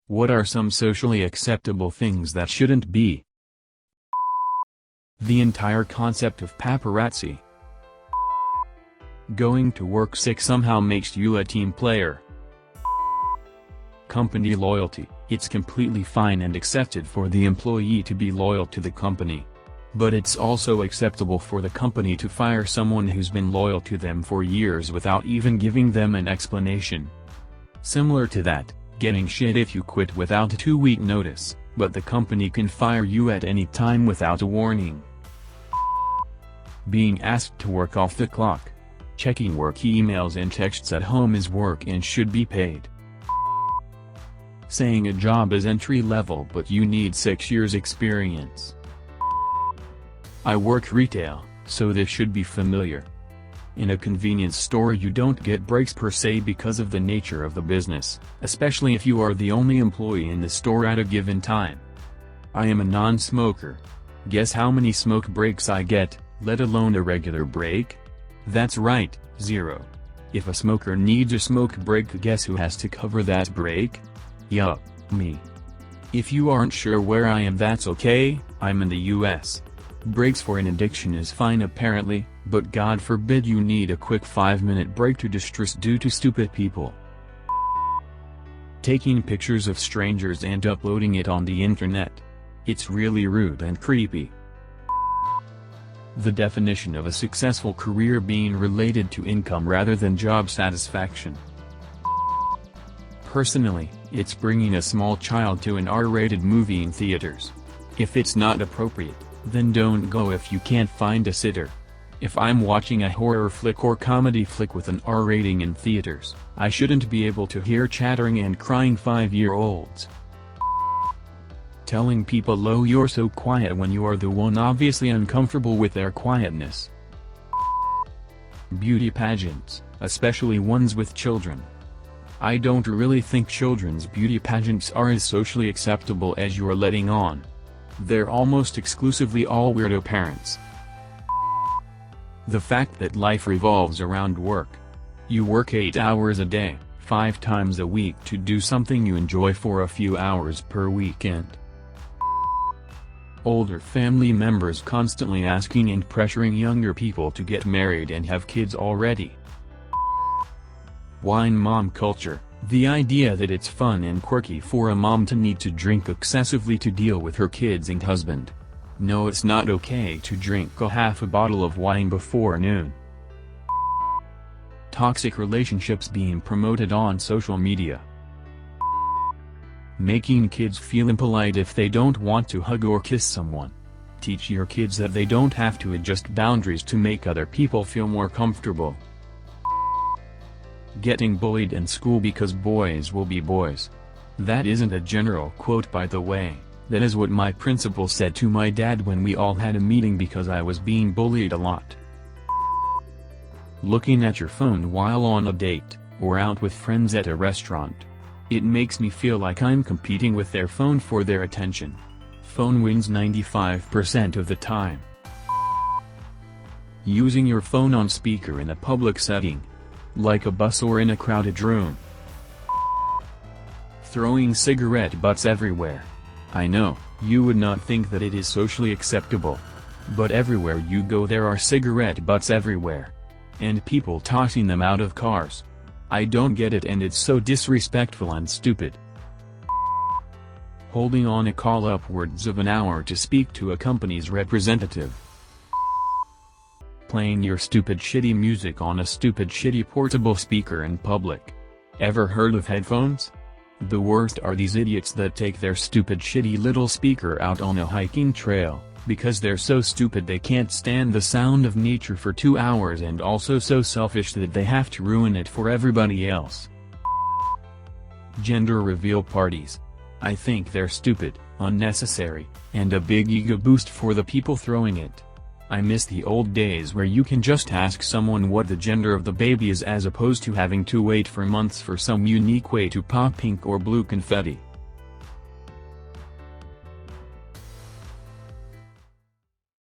What are some socially acceptable things that shouldn't be? The entire concept of paparazzi. Going to work sick somehow makes you a team player. Company loyalty. It's completely fine and accepted for the employee to be loyal to the company. But it's also acceptable for the company to fire someone who's been loyal to them for years without even giving them an explanation. Similar to that, getting shit if you quit without a 2-week notice, but the company can fire you at any time without a warning. Being asked to work off the clock. Checking work emails and texts at home is work and should be paid. Saying a job is entry-level but you need 6 years experience. I work retail, so this should be familiar. In a convenience store you don't get breaks per se because of the nature of the business, especially if you are the only employee in the store at a given time. I am a non-smoker. Guess how many smoke breaks I get, let alone a regular break? That's right, 0. If a smoker needs a smoke break, guess who has to cover that break? Yup, me. If you aren't sure where I am, that's okay, I'm in the US. Breaks for an addiction is fine apparently, but God forbid you need a quick 5-minute break to distress due to stupid people. Taking pictures of strangers and uploading it on the internet. It's really rude and creepy. The definition of a successful career being related to income rather than job satisfaction. Personally, it's bringing a small child to an R-rated movie in theaters. If it's not appropriate, then don't go if you can't find a sitter. If I'm watching a horror flick or comedy flick with an R rating in theaters, I shouldn't be able to hear chattering and crying 5-year-olds. Telling people "oh, you're so quiet" when you are the one obviously uncomfortable with their quietness. Beauty pageants, especially ones with children. I don't really think children's beauty pageants are as socially acceptable as you're letting on. They're almost exclusively all weirdo parents. The fact that life revolves around work. You work 8 hours a day, 5 times a week to do something you enjoy for a few hours per weekend. Older family members constantly asking and pressuring younger people to get married and have kids already. Wine mom culture, the idea that it's fun and quirky for a mom to need to drink excessively to deal with her kids and husband. No, it's not okay to drink a half a bottle of wine before noon. Toxic relationships being promoted on social media. Making kids feel impolite if they don't want to hug or kiss someone. Teach your kids that they don't have to adjust boundaries to make other people feel more comfortable. Getting bullied in school because boys will be boys. That isn't a general quote, by the way. That is what my principal said to my dad when we all had a meeting because I was being bullied a lot. Looking at your phone while on a date, or out with friends at a restaurant. It makes me feel like I'm competing with their phone for their attention. Phone wins 95% of the time. Using your phone on speaker in a public setting. Like a bus or in a crowded room. Throwing cigarette butts everywhere. I know, you would not think that it is socially acceptable. But everywhere you go there are cigarette butts everywhere. And people tossing them out of cars. I don't get it, and it's so disrespectful and stupid. Holding on a call upwards of an hour to speak to a company's representative. Playing your stupid shitty music on a stupid shitty portable speaker in public. Ever heard of headphones? The worst are these idiots that take their stupid shitty little speaker out on a hiking trail, because they're so stupid they can't stand the sound of nature for 2 hours and also so selfish that they have to ruin it for everybody else. Gender reveal parties. I think they're stupid, unnecessary, and a big ego boost for the people throwing it. I miss the old days where you can just ask someone what the gender of the baby is as opposed to having to wait for months for some unique way to pop pink or blue confetti.